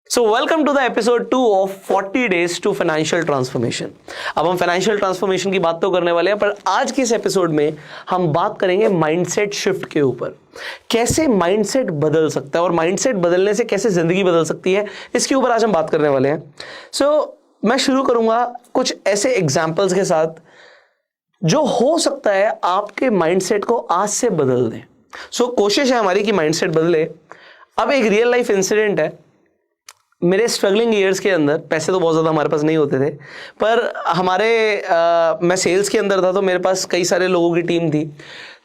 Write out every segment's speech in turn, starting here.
So welcome to the episode 2 of 40 days to financial transformation. अब हम financial transformation की बात तो करने वाले हैं, पर आज के इस एपिसोड में हम बात करेंगे माइंडसेट शिफ्ट के ऊपर। कैसे माइंडसेट बदल सकता है और माइंडसेट बदलने से कैसे जिंदगी बदल सकती है, इसके ऊपर आज हम बात करने वाले हैं। मैं शुरू करूंगा कुछ ऐसे एग्जाम्पल्स के साथ जो हो सकता है आपके माइंडसेट को आज से बदल दें। कोशिश है हमारी कि माइंडसेट बदले। अब एक रियल लाइफ इंसिडेंट है। मेरे स्ट्रगलिंग ईयर्स के अंदर पैसे तो बहुत ज़्यादा हमारे पास नहीं होते थे, पर मैं सेल्स के अंदर था, तो मेरे पास कई सारे लोगों की टीम थी।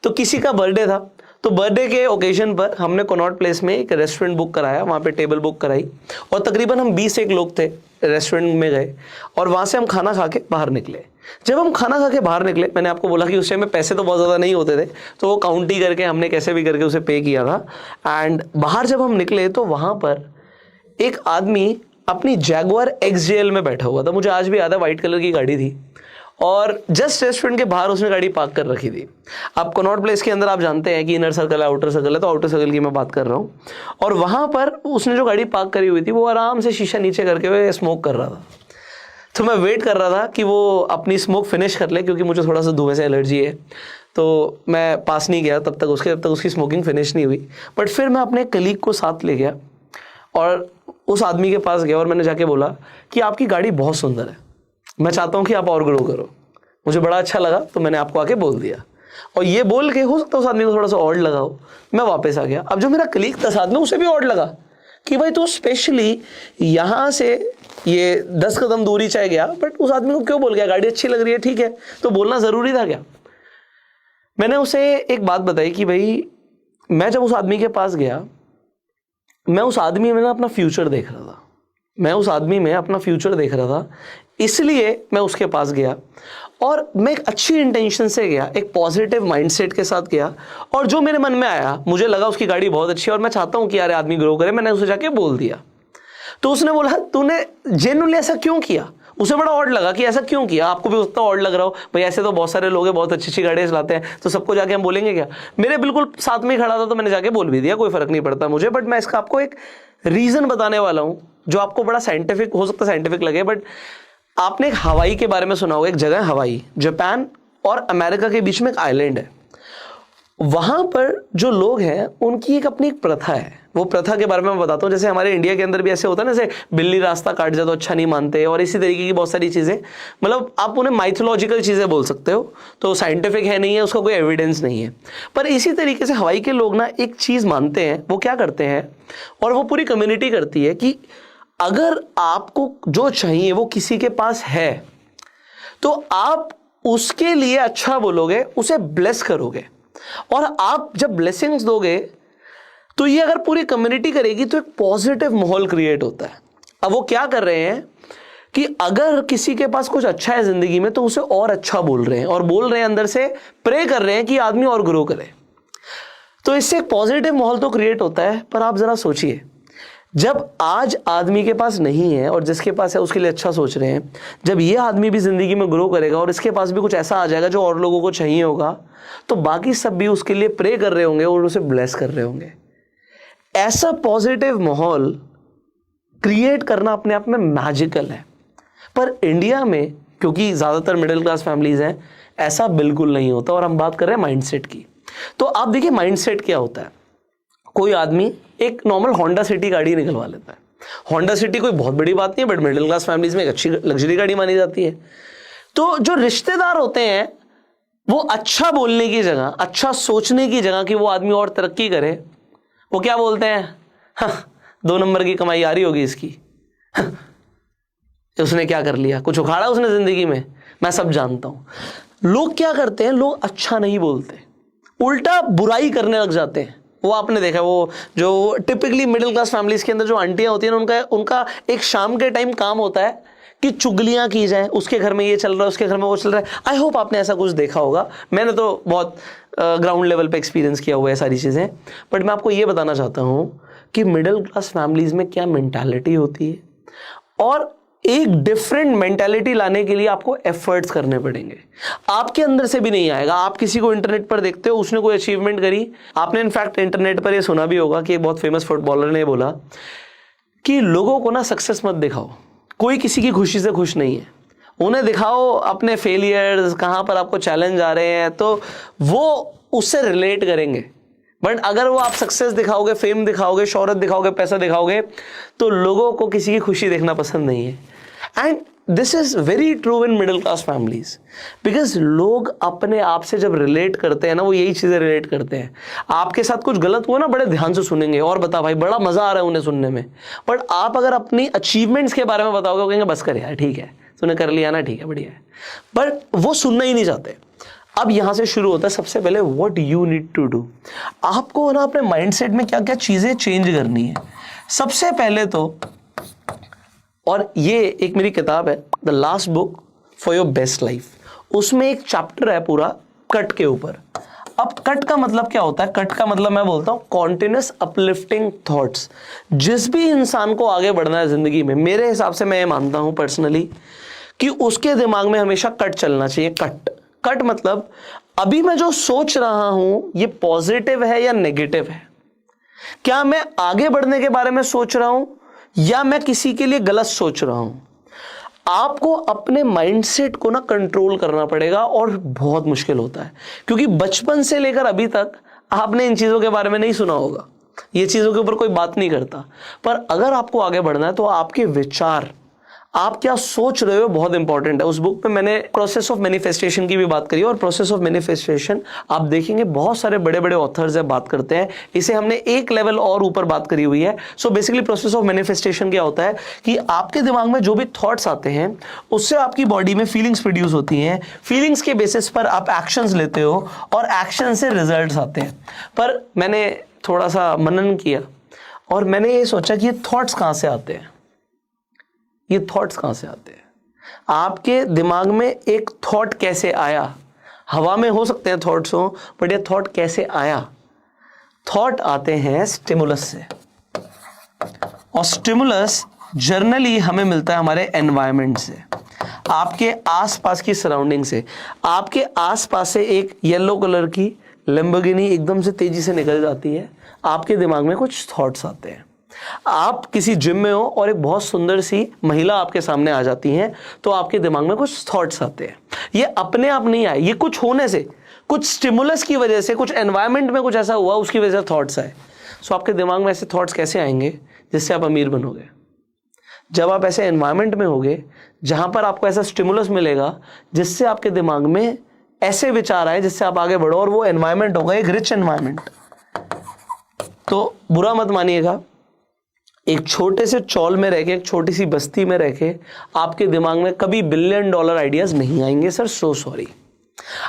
तो किसी का बर्थडे था, तो बर्थडे के ओकेजन पर हमने कनॉट प्लेस में एक रेस्टोरेंट बुक कराया, वहाँ पे टेबल बुक कराई और तकरीबन हम 20 एक लोग थे। रेस्टोरेंट में गए और वहाँ से हम खाना खा के बाहर निकले। जब हम खाना खा के बाहर निकले, मैंने आपको बोला कि उस टाइम में पैसे तो बहुत ज़्यादा नहीं होते थे, तो वो काउंट ही करके हमने कैसे भी करके उसे पे किया था। एंड बाहर जब हम निकले तो वहाँ पर एक आदमी अपनी जैगुआर XJL में बैठा हुआ था। मुझे आज भी याद है, वाइट कलर की गाड़ी थी और जस्ट रेस्टोरेंट के बाहर उसने गाड़ी पार्क कर रखी थी। अब कनॉट प्लेस के अंदर आप जानते हैं कि इनर सर्कल है, आउटर सर्कल है, तो आउटर सर्कल की मैं बात कर रहा हूँ। और वहाँ पर उसने जो गाड़ी पार्क करी हुई थी, वो आराम से शीशा नीचे करके हुए स्मोक कर रहा था। तो मैं वेट कर रहा था कि वो अपनी स्मोक फिनिश कर ले, क्योंकि मुझे थोड़ा सा धुएं से एलर्जी है। तो मैं पास नहीं गया तब तक उसकी स्मोकिंग फिनिश नहीं हुई। बट फिर मैं अपने कलीग को साथ ले गया और उस आदमी के पास गया और मैंने जाके बोला कि आपकी गाड़ी बहुत सुंदर है, मैं चाहता हूँ कि आप और ग्रो करो। मुझे बड़ा अच्छा लगा, तो मैंने आपको आके बोल दिया। और ये बोल के हो सकता है उस आदमी को थोड़ा सा ऑड लगा हो। मैं वापस आ गया। अब जो मेरा कलीग था साथ में, उसे भी ऑड लगा कि भाई तू स्पेशली यहाँ से ये 10 कदम दूरी चाहे गया, बट उस आदमी को क्यों बोल गया? गाड़ी अच्छी लग रही है, ठीक है, तो बोलना ज़रूरी था क्या? मैंने उसे एक बात बताई कि भाई मैं जब उस आदमी के पास गया, मैं उस आदमी में ना अपना फ्यूचर देख रहा था। इसलिए मैं उसके पास गया और मैं एक अच्छी इंटेंशन से गया, एक पॉजिटिव माइंडसेट के साथ गया। और जो मेरे मन में आया, मुझे लगा उसकी गाड़ी बहुत अच्छी है और मैं चाहता हूं कि यार आदमी ग्रो करे, मैंने उसे जाके बोल दिया। तो उसने बोला तूने जेन्युइनली ऐसा क्यों किया? उसे बड़ा ऑड लगा कि ऐसा क्यों किया। आपको भी उतना ऑड लग रहा हो, भाई ऐसे तो बहुत सारे लोग हैं, बहुत अच्छी अच्छी गाड़ियाँ चलाते हैं, तो सबको जाके हम बोलेंगे क्या? मेरे बिल्कुल साथ में ही खड़ा था, तो मैंने जाके बोल भी दिया, कोई फर्क नहीं पड़ता मुझे। बट मैं इसका आपको एक रीजन बताने वाला हूँ जो आपको बड़ा साइंटिफिक हो सकता है, साइंटिफिक लगे। बट आपने एक हवाई के बारे में सुना होगा। एक जगह है हवाई, जापान और अमेरिका के बीच में एक आइलैंड है। वहां पर जो लोग हैं उनकी एक अपनी एक प्रथा है। वो प्रथा के बारे में मैं बताता हूँ। जैसे हमारे इंडिया के अंदर भी ऐसे होता है ना, जैसे बिल्ली रास्ता काट जाए तो अच्छा नहीं मानते, और इसी तरीके की बहुत सारी चीज़ें, मतलब आप उन्हें माइथोलॉजिकल चीज़ें बोल सकते हो, तो साइंटिफिक है नहीं है, उसका कोई एविडेंस नहीं है। पर इसी तरीके से हवाई के लोग ना एक चीज़ मानते हैं। वो क्या करते हैं, और वो पूरी कम्युनिटी करती है, कि अगर आपको जो चाहिए वो किसी के पास है, तो आप उसके लिए अच्छा बोलोगे, उसे ब्लेस करोगे, और आप जब ब्लेसिंग्स दोगे तो ये अगर पूरी कम्युनिटी करेगी तो एक पॉजिटिव माहौल क्रिएट होता है। अब वो क्या कर रहे हैं कि अगर किसी के पास कुछ अच्छा है जिंदगी में, तो उसे और अच्छा बोल रहे हैं, और बोल रहे हैं अंदर से, प्रे कर रहे हैं कि आदमी और ग्रो करे। तो इससे एक पॉजिटिव माहौल तो क्रिएट होता है। पर आप जरा सोचिए, जब आज आदमी के पास नहीं है और जिसके पास है उसके लिए अच्छा सोच रहे हैं, जब ये आदमी भी जिंदगी में ग्रो करेगा और इसके पास भी कुछ ऐसा आ जाएगा जो और लोगों को चाहिए होगा, तो बाकी सब भी उसके लिए प्रे कर रहे होंगे और उसे ब्लेस कर रहे होंगे। ऐसा पॉजिटिव माहौल क्रिएट करना अपने आप में मैजिकल है। पर इंडिया में, क्योंकि ज़्यादातर मिडिल क्लास फैमिलीज हैं, ऐसा बिल्कुल नहीं होता। और हम बात कर रहे हैं माइंडसेट की। तो आप देखिए माइंडसेट क्या होता है। कोई आदमी एक नॉर्मल होंडा सिटी गाड़ी निकलवा लेता है। होंडा सिटी कोई बहुत बड़ी बात नहीं है, बट मिडिल क्लास फैमिलीज में एक अच्छी लग्जरी गाड़ी मानी जाती है। तो जो रिश्तेदार होते हैं, वो अच्छा बोलने की जगह, अच्छा सोचने की जगह कि वो आदमी और तरक्की करे, वो क्या बोलते हैं? हाँ, 2 नंबर की कमाई आ रही होगी इसकी। हाँ, उसने क्या कर लिया, कुछ उखाड़ा उसने जिंदगी में, मैं सब जानता हूं। लोग क्या करते हैं, लोग अच्छा नहीं बोलते, उल्टा बुराई करने लग जाते हैं। वो आपने देखा, वो जो टिपिकली मिडिल क्लास फैमिलीज के अंदर जो आंटियां होती हैं, उनका एक शाम के टाइम काम होता है कि चुगलियां की जाए। उसके घर में ये चल रहा है, उसके घर में वो चल रहा है। आई होप आपने ऐसा कुछ देखा होगा। मैंने तो बहुत ग्राउंड लेवल पे एक्सपीरियंस किया हुआ है सारी चीज़ें। बट मैं आपको ये बताना चाहता हूँ कि मिडिल क्लास फैमिलीज में क्या मेंटालिटी होती है, और एक डिफरेंट मेंटालिटी लाने के लिए आपको एफर्ट्स करने पड़ेंगे। आपके अंदर से भी नहीं आएगा। आप किसी को इंटरनेट पर देखते हो, उसने कोई अचीवमेंट करी, आपने इनफैक्ट इंटरनेट पर ये सुना भी होगा कि एक बहुत फेमस फुटबॉलर ने बोला कि लोगों को ना सक्सेस मत दिखाओ, कोई किसी की खुशी से खुश नहीं है। उन्हें दिखाओ अपने फेलियर्स, कहाँ पर आपको चैलेंज आ रहे हैं, तो वो उससे रिलेट करेंगे। बट अगर वो आप सक्सेस दिखाओगे, फेम दिखाओगे, शोहरत दिखाओगे, पैसा दिखाओगे, तो लोगों को किसी की खुशी देखना पसंद नहीं है। And this is very true in middle class families, because लोग अपने आप से जब रिलेट करते हैं ना, वो यही चीजें रिलेट करते हैं। आपके साथ कुछ गलत हुआ ना, बड़े ध्यान से सुनेंगे और बता भाई, बड़ा मजा आ रहा है उन्हें सुनने में। बट आप अगर अपनी अचीवमेंट्स के बारे में बताओगे, वो कहेंगे बस कर यार, ठीक है तूने कर लिया ना, ठीक है बढ़िया है। बट वो सुनना ही नहीं चाहते। अब यहां से शुरू होता है सबसे पहले what you need to do. आपको ना अपने माइंडसेट में क्या क्या चीजें चेंज करनी है। सबसे पहले तो, और ये एक मेरी किताब है the last book for your best life, उसमें एक चैप्टर है पूरा कट के ऊपर। अब कट का मतलब क्या होता है? कट का मतलब मैं बोलता हूं कॉन्टिन्यूस अपलिफ्टिंग थॉट्स। जिस भी इंसान को आगे बढ़ना है जिंदगी में, मेरे हिसाब से मैं ये मानता हूं पर्सनली कि उसके दिमाग में हमेशा कट चलना चाहिए। कट मतलब अभी मैं जो सोच रहा हूं ये पॉजिटिव है या नेगेटिव है? क्या मैं आगे बढ़ने के बारे में सोच रहा हूं या मैं किसी के लिए गलत सोच रहा हूं? आपको अपने माइंडसेट को ना कंट्रोल करना पड़ेगा, और बहुत मुश्किल होता है क्योंकि बचपन से लेकर अभी तक आपने इन चीजों के बारे में नहीं सुना होगा, ये चीजों के ऊपर कोई बात नहीं करता। पर अगर आपको आगे बढ़ना है तो आपके विचार, आप क्या सोच रहे हो, बहुत इंपॉर्टेंट है। उस बुक में मैंने प्रोसेस ऑफ मैनिफेस्टेशन की भी बात करी, और प्रोसेस ऑफ मैनिफेस्टेशन आप देखेंगे बहुत सारे बड़े बड़े ऑथर्स है बात करते हैं, इसे हमने एक लेवल और ऊपर बात करी हुई है। So basically process of manifestation क्या होता है कि आपके दिमाग में जो भी थॉट्स आते हैं उससे आपकी बॉडी में फीलिंग्स प्रोड्यूस होती हैं, फीलिंग्स के बेसिस पर आप एक्शंस लेते हो और एक्शन से रिजल्ट्स आते हैं। पर मैंने थोड़ा सा मनन किया और मैंने ये सोचा कि ये थॉट्स कहाँ से आते हैं, ये थॉट्स कहां से आते हैं? आपके दिमाग में एक थॉट कैसे आया? हवा में हो सकते हैं थॉट्स हो, बट ये थॉट कैसे आया? थॉट आते हैं स्टिमुलस से, और स्टिमुलस जनरली हमें मिलता है हमारे एनवायरनमेंट से, आपके आसपास की सराउंडिंग से। आपके आसपास से एक येलो कलर की लैम्बोर्गिनी एकदम से तेजी से निकल जाती है, आपके दिमाग में कुछ थॉट्स आते हैं। आप किसी जिम में हो और एक बहुत सुंदर सी महिला आपके सामने आ जाती हैं, तो आपके दिमाग में कुछ थॉट्स आते हैं। ये अपने आप नहीं आए, ये कुछ होने से, कुछ स्टिमुलस की वजह से, कुछ एनवायरनमेंट में कुछ ऐसा हुआ उसकी वजह से थॉट्स आए। सो आपके दिमाग में ऐसे थॉट्स कैसे आएंगे जिससे आप अमीर बनोगे? जब आप ऐसे एनवायरनमेंट में होगे जहां पर आपको ऐसा स्टिमुलस मिलेगा जिससे आपके दिमाग में ऐसे विचार आए जिससे आप आगे बढ़ो, और वो एनवायरनमेंट होगा एक रिच एनवायरनमेंट। तो बुरा मत मानिएगा, एक छोटे से चौल में रह के, एक छोटी सी बस्ती में रह के आपके दिमाग में कभी बिलियन डॉलर आइडियाज नहीं आएंगे सर, सो सॉरी।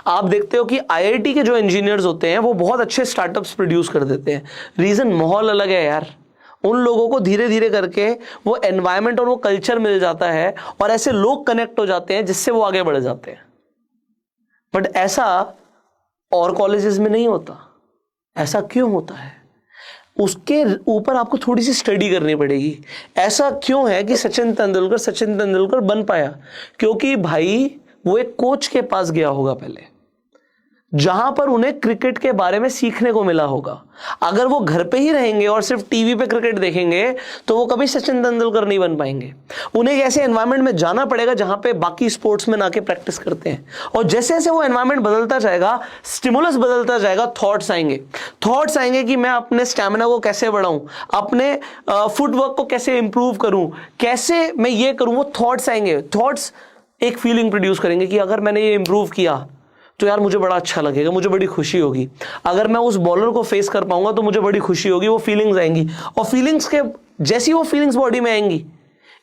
आप देखते हो कि आईआईटी के जो इंजीनियर्स होते हैं वो बहुत अच्छे स्टार्टअप्स प्रोड्यूस कर देते हैं। रीजन माहौल अलग है यार, उन लोगों को धीरे धीरे करके वो एनवायरनमेंट और वो कल्चर मिल जाता है, और ऐसे लोग कनेक्ट हो जाते हैं जिससे वो आगे बढ़ जाते हैं। बट ऐसा और कॉलेजेस में नहीं होता। ऐसा क्यों होता है? उसके ऊपर आपको थोड़ी सी स्टडी करनी पड़ेगी। ऐसा क्यों है कि सचिन तेंदुलकर बन पाया? क्योंकि भाई वो एक कोच के पास गया होगा पहले, जहां पर उन्हें क्रिकेट के बारे में सीखने को मिला होगा। अगर वो घर पे ही रहेंगे और सिर्फ टीवी पे क्रिकेट देखेंगे तो वो कभी सचिन तेंदुलकर नहीं बन पाएंगे। उन्हें एक ऐसे एनवायरनमेंट में जाना पड़ेगा जहां पे बाकी स्पोर्ट्समैन आके प्रैक्टिस करते हैं, और जैसे जैसे वो एनवायरनमेंट बदलता जाएगा, स्टिमुलस बदलता जाएगा, थॉट्स आएंगे कि मैं अपने स्टैमिना को कैसे बढ़ाऊं, अपने फुटवर्क को कैसे इंप्रूव करूं, कैसे मैं ये करूं। वो थॉट्स आएंगे, थॉट्स एक फीलिंग प्रोड्यूस करेंगे कि अगर मैंने ये इंप्रूव किया तो यार मुझे बड़ा अच्छा लगेगा, मुझे बड़ी खुशी होगी। अगर मैं उस बॉलर को फेस कर पाऊंगा तो मुझे बड़ी खुशी होगी। वो फीलिंग्स आएंगी, और फीलिंग्स के जैसी वो फीलिंग्स बॉडी में आएंगी,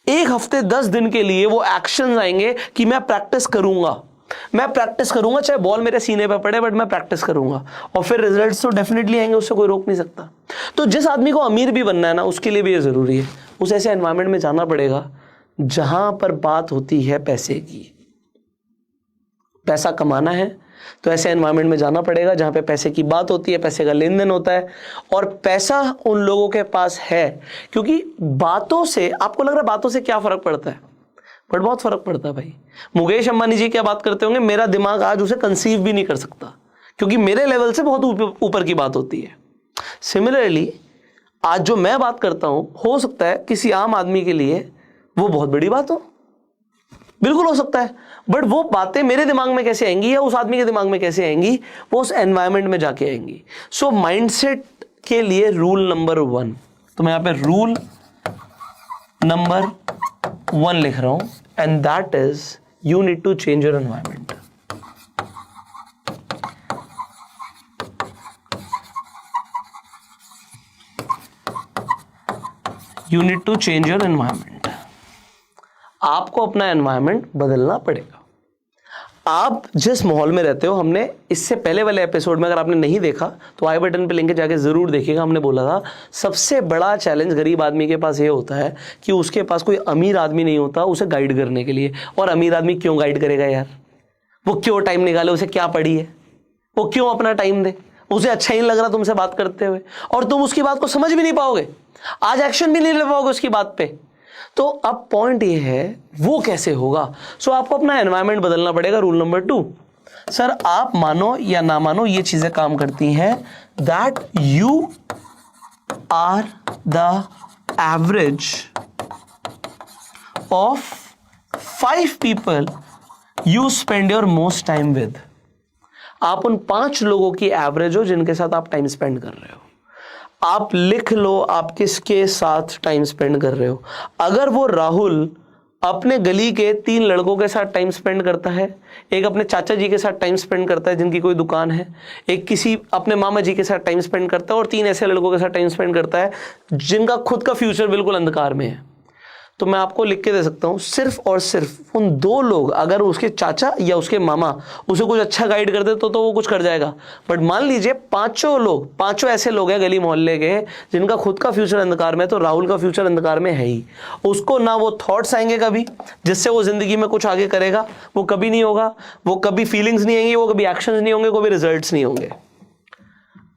एक हफ्ते 10 दिन के लिए वो एक्शंस आएंगे कि मैं प्रैक्टिस करूंगा, चाहे बॉल मेरे सीने पे पड़े, बट मैं प्रैक्टिस करूंगा, और फिर रिजल्ट्स तो डेफिनेटली आएंगे, उससे कोई रोक नहीं सकता। तो जिस आदमी को अमीर भी बनना है ना, उसके लिए भी ये जरूरी है, उस ऐसे एनवायरनमेंट में जाना पड़ेगा जहां पर बात होती है पैसे की। पैसा कमाना है तो ऐसे एनवायरनमेंट में जाना पड़ेगा जहां पे पैसे की बात होती है, पैसे का लेन देन होता है, और पैसा उन लोगों के पास है। क्योंकि बातों से, आपको लग रहा है बातों से क्या फर्क पड़ता है, बट बहुत फर्क पड़ता है भाई। मुकेश अंबानी जी क्या बात करते होंगे, मेरा दिमाग आज उसे कंसीव भी नहीं कर सकता, क्योंकि मेरे लेवल से बहुत ऊपर की बात होती है। सिमिलरली आज जो मैं बात करता हूं हो सकता है किसी आम आदमी के लिए वो बहुत बड़ी बात हो, बिल्कुल हो सकता है, बट वो बातें मेरे दिमाग में कैसे आएंगी या उस आदमी के दिमाग में कैसे आएंगी, वो उस एनवायरमेंट में जाके आएंगी। सो माइंडसेट के लिए रूल नंबर 1, तो मैं यहां पे रूल नंबर 1 लिख रहा हूं, and that is you need to change your environment. You need to change your environment. आपको अपना एनवायरमेंट बदलना पड़ेगा। आप जिस माहौल में रहते हो, हमने इससे पहले वाले एपिसोड में अगर आपने नहीं देखा तो आई बटन पे लिंक जाके जरूर देखिएगा। हमने बोला था सबसे बड़ा चैलेंज गरीब आदमी के पास ये होता है कि उसके पास कोई अमीर आदमी नहीं होता उसे गाइड करने के लिए। और अमीर आदमी क्यों गाइड करेगा यार, वो क्यों टाइम निकाले, उसे क्या पड़ी है, वो क्यों अपना टाइम दे, उसे अच्छा ही नहीं लग रहा तुमसे बात करते हुए, और तुम उसकी बात को समझ भी नहीं पाओगे, आज एक्शन भी नहीं ले पाओगे उसकी बात पे। तो अब पॉइंट ये है वो कैसे होगा। सो आपको अपना एनवायरनमेंट बदलना पड़ेगा। रूल नंबर 2, सर आप मानो या ना मानो ये चीजें काम करती हैं, that you are the average of 5 people you spend your most time with. आप उन 5 लोगों की एवरेज हो जिनके साथ आप टाइम स्पेंड कर रहे हो। आप लिख लो आप किसके साथ टाइम स्पेंड कर रहे हो। अगर वो राहुल अपने गली के 3 लड़कों के साथ टाइम स्पेंड करता है, एक अपने चाचा जी के साथ टाइम स्पेंड करता है जिनकी कोई दुकान है, एक किसी अपने मामा जी के साथ टाइम स्पेंड करता है, और 3 ऐसे लड़कों के साथ टाइम स्पेंड करता है जिनका खुद का फ्यूचर बिल्कुल अंधकार में है, तो मैं आपको लिख के दे सकता हूं सिर्फ और सिर्फ उन 2 लोग, अगर उसके चाचा या उसके मामा उसे कुछ अच्छा गाइड कर दे तो वो कुछ कर जाएगा। बट मान लीजिए 5 ऐसे लोग हैं गली मोहल्ले के जिनका खुद का फ्यूचर अंधकार में है, तो राहुल का फ्यूचर अंधकार में है ही। उसको ना वो थॉट्स आएंगे कभी जिससे वो जिंदगी में कुछ आगे करेगा, वो कभी नहीं होगा, वो कभी फीलिंग्स नहीं आएंगी, वो कभी एक्शंस नहीं होंगे, कभी रिजल्ट्स नहीं होंगे।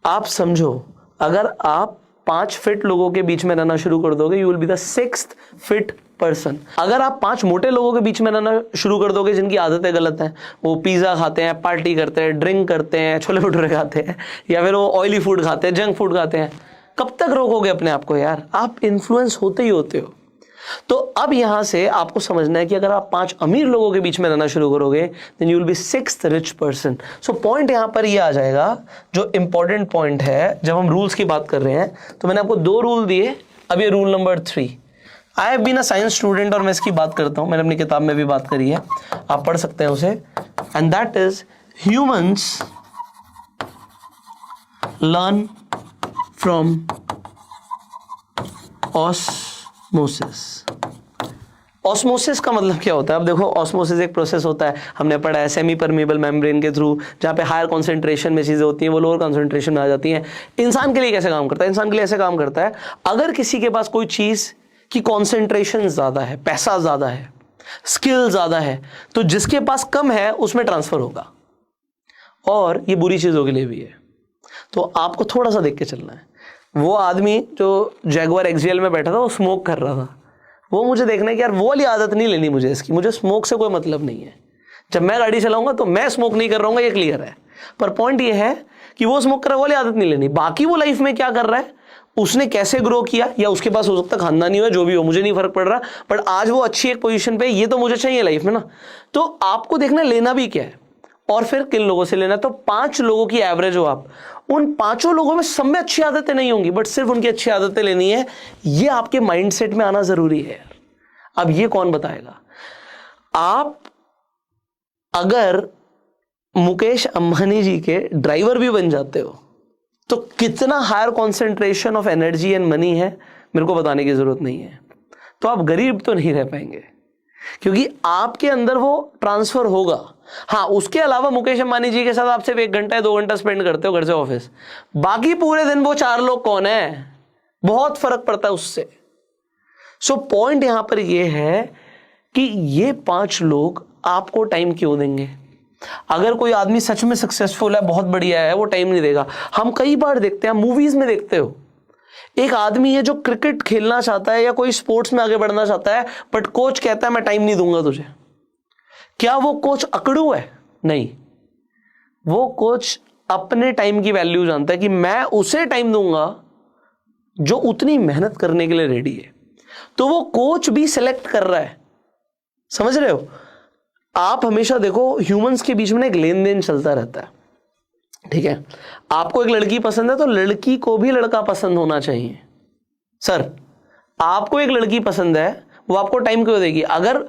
आप समझो, अगर आप 5 फिट लोगों के बीच में रहना शुरू कर दोगे, you will be the 6th fit person. अगर आप 5 मोटे लोगों के बीच में रहना शुरू कर दोगे जिनकी आदतें गलत हैं, वो पिज्जा खाते हैं, पार्टी करते हैं, ड्रिंक करते हैं, छोले भटूरे खाते हैं, या फिर वो ऑयली फूड खाते हैं, जंक फूड खाते हैं, कब तक रोकोगे अपने आप को यार। आप इन्फ्लुएंस होते ही होते हो। तो अब यहां से आपको समझना है कि अगर आप 5 अमीर लोगों के बीच में रहना शुरू करोगे, then you will be 6th rich person. So point यहां पर ये आ जाएगा, जो इंपॉर्टेंट पॉइंट है जब हम रूल्स की बात कर रहे हैं। तो मैंने आपको 2 रूल दिए, अब ये rule number 3। I have been a science student और मैं इसकी बात करता हूं, मैंने अपनी किताब में भी बात करी है, आप पढ़ सकते हैं उसे। And that is humans learn from osmosis. Osmosis का मतलब क्या होता है? अब देखो, ऑस्मोसिस एक प्रोसेस होता है, हमने पढ़ा है सेमी परमेबल मेम्ब्रेन के थ्रू, जहाँ पे हायर कॉन्सेंट्रेशन में चीज़ें होती हैं वो लोअर कॉन्सेंट्रेशन में आ जाती हैं। इंसान के लिए कैसे काम करता है? इंसान के लिए ऐसे काम करता है, अगर किसी के पास कोई चीज़ की कॉन्सेंट्रेशन ज़्यादा है, पैसा ज़्यादा है, स्किल ज़्यादा है, तो जिसके पास कम है उसमें ट्रांसफ़र होगा। और ये बुरी चीज़ों के लिए भी है। तो आपको थोड़ा सा देख के चलना है। वो आदमी जो जैगुआर एक्सजेल में बैठा था, वो स्मोक कर रहा था, वो मुझे देखना है कि यार वो वाली आदत नहीं लेनी मुझे इसकी, मुझे स्मोक से कोई मतलब नहीं है। जब मैं गाड़ी चलाऊंगा तो मैं स्मोक नहीं कर रहा हूँ, ये क्लियर है। पर पॉइंट ये है कि वो स्मोक कर रहा है, वो वाली आदत नहीं लेनी। बाकी वो लाइफ में क्या कर रहा है, उसने कैसे ग्रो किया, या उसके पास हो सकता खानदानी हो, जो भी हो, मुझे नहीं फर्क पड़ रहा, बट आज वो अच्छी एक पोजीशन पे, ये तो मुझे चाहिए लाइफ में ना। तो आपको देखना लेना भी क्या है और फिर किन लोगों से लेना। तो 5 लोगों की एवरेज हो आप, उन 5 लोगों में सब में अच्छी आदतें नहीं होंगी, बट सिर्फ उनकी अच्छी आदतें लेनी है। ये आपके माइंडसेट में आना जरूरी है यार। अब ये कौन बताएगा? आप अगर मुकेश अंबानी जी के ड्राइवर भी बन जाते हो तो कितना higher concentration of energy and money है मेरे को बताने की जरूरत नहीं है। तो आप गरीब तो नहीं रह पाएंगे, क्योंकि आपके अंदर वो ट्रांसफर होगा। हाँ, उसके अलावा मुकेश अंबानी जी के साथ आप सिर्फ 1 घंटा या 2 घंटा स्पेंड करते हो घर से ऑफिस, बाकी पूरे दिन वो 4 लोग कौन है, बहुत फर्क पड़ता है उससे। सो पॉइंट यहां पर ये है कि ये 5 लोग आपको टाइम क्यों देंगे। अगर कोई आदमी सच में सक्सेसफुल है, बहुत बढ़िया है, वो टाइम नहीं देगा। हम कई बार देखते हैं, मूवीज में देखते हो, एक आदमी है जो क्रिकेट खेलना चाहता है या कोई स्पोर्ट्स में आगे बढ़ना चाहता है, बट कोच कहता है मैं टाइम नहीं दूंगा तुझे। क्या वो कोच अकड़ू है? नहीं, वो कोच अपने टाइम की वैल्यू जानता है कि मैं उसे टाइम दूंगा जो उतनी मेहनत करने के लिए रेडी है, तो वो कोच भी सिलेक्ट कर रहा है। समझ रहे हो? आप हमेशा देखो ह्यूमंस के बीच में एक लेन देन चलता रहता है, ठीक है? आपको एक लड़की पसंद है तो लड़की को भी लड़का पसंद होना चाहिए। सर, आपको एक लड़की पसंद है, वो आपको टाइम क्यों देगी? अगर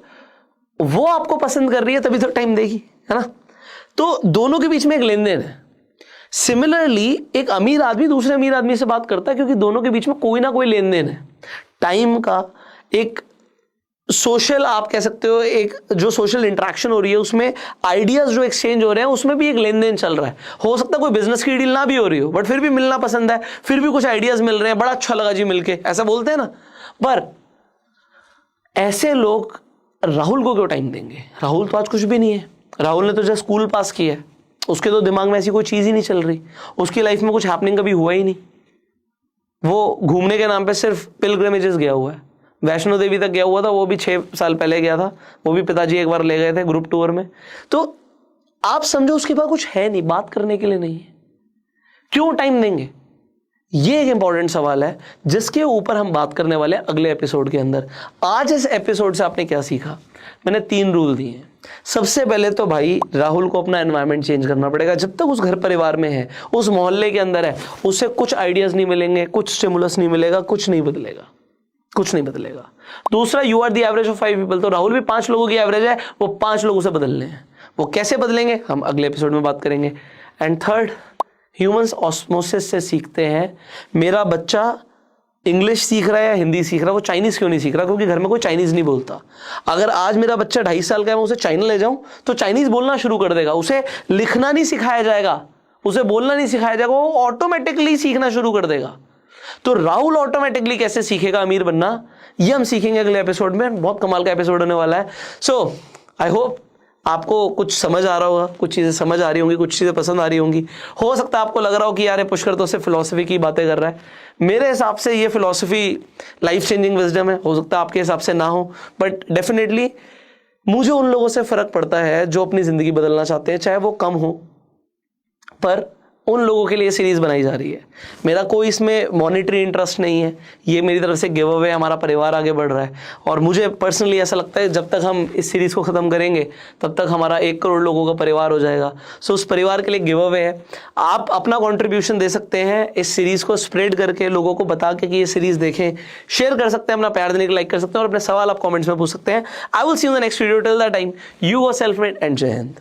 वो आपको पसंद कर रही है तभी तो टाइम देगी, है ना? तो दोनों के बीच में एक लेन देन है। सिमिलरली एक अमीर आदमी दूसरे अमीर आदमी से बात करता है क्योंकि दोनों के बीच में कोई ना कोई लेन देन है, टाइम का, एक सोशल, आप कह सकते हो एक जो सोशल इंटरेक्शन हो रही है उसमें आइडियाज जो एक्सचेंज हो रहे हैं उसमें भी एक लेन देन चल रहा है। हो सकता है कोई बिजनेस की डील ना भी हो रही हो, बट फिर भी मिलना पसंद है, फिर भी कुछ आइडियाज मिल रहे हैं, बड़ा अच्छा लगा जी मिलके, ऐसा बोलते हैं ना। पर ऐसे लोग राहुल को क्यों टाइम देंगे? राहुल तो आज कुछ भी नहीं है। राहुल ने तो जस्ट स्कूल पास किया है, उसके तो दिमाग में ऐसी कोई चीज ही नहीं चल रही, उसकी लाइफ में कुछ हैपनिंग कभी हुआ ही नहीं। वो घूमने के नाम पे सिर्फ पिलग्रिमेजेस गया हुआ है, वैष्णो देवी तक गया हुआ था, वो भी 6 साल पहले गया था, वो भी पिताजी एक बार ले गए थे ग्रुप टूर में। तो आप समझो उसके पास कुछ है नहीं, बात करने के लिए नहीं है, क्यों टाइम देंगे? ये एक इंपॉर्टेंट सवाल है जिसके ऊपर हम बात करने वाले हैं अगले एपिसोड के अंदर। आज इस एपिसोड से आपने क्या सीखा? मैंने 3 रूल दिए हैं। सबसे पहले तो भाई राहुल को अपना एनवायरनमेंट चेंज करना पड़ेगा। जब तक उस घर परिवार में है, उस मोहल्ले के अंदर है, उससे कुछ आइडियाज नहीं मिलेंगे, कुछ स्टिमुलस नहीं मिलेगा, कुछ नहीं बदलेगा, कुछ नहीं बदलेगा। दूसरा, you are the average of 5 people, तो राहुल भी 5 लोगों की एवरेज है, वो 5 लोगों से बदलने हैं। वो कैसे बदलेंगे हम अगले एपिसोड में बात करेंगे। एंड थर्ड, ह्यूमंस ऑस्मोसिस से सीखते हैं। मेरा बच्चा इंग्लिश सीख रहा है या हिंदी सीख रहा है, वो चाइनीज क्यों नहीं सीख रहा? क्योंकि घर में कोई चाइनीज नहीं बोलता। अगर आज मेरा बच्चा 2.5 साल का है, मैं उसे चाइना ले जाऊं तो चाइनीज बोलना शुरू कर देगा। उसे लिखना नहीं सिखाया जाएगा, उसे बोलना नहीं सिखाया जाएगा, वो ऑटोमेटिकली सीखना शुरू कर देगा। तो राहुल ऑटोमेटिकली कैसे सीखेगा अमीर बनना, ये हम सीखेंगे अगले एपिसोड में। बहुत कमाल का एपिसोड होने वाला है। सो आई होप आपको कुछ समझ आ रहा होगा, कुछ चीजें समझ आ रही होंगी, कुछ चीजें पसंद आ रही होंगी। हो सकता है आपको लग रहा हो कि यार पुष्कर तो सिर्फ फिलॉसफी की बातें कर रहा है। मेरे हिसाब से ये फिलॉसफी लाइफ चेंजिंग विजडम है। हो सकता है आपके हिसाब से ना हो, बट डेफिनेटली मुझे उन लोगों से फर्क पड़ता है जो अपनी जिंदगी बदलना चाहते हैं, चाहे वो कम हो, पर उन लोगों के लिए सीरीज बनाई जा रही है। मेरा कोई इसमें मॉनिटरी इंटरेस्ट नहीं है, ये मेरी तरफ से गिव अवे, हमारा परिवार आगे बढ़ रहा है। और मुझे पर्सनली ऐसा लगता है जब तक हम इस सीरीज को खत्म करेंगे तब तक हमारा 1 करोड़ लोगों का परिवार हो जाएगा। सो उस परिवार के लिए गिव अवे है। आप अपना कॉन्ट्रीब्यूशन दे सकते हैं, इस सीरीज को स्प्रेड करके लोगों को बता के कि ये सीरीज देखें, शेयर कर सकते हैं, अपना प्यार देने के लाइक कर सकते हैं, और अपने सवाल आप कॉमेंट्स में पूछ सकते हैं। I will see you in the next video. Till that time, you were self made and जय हिंद।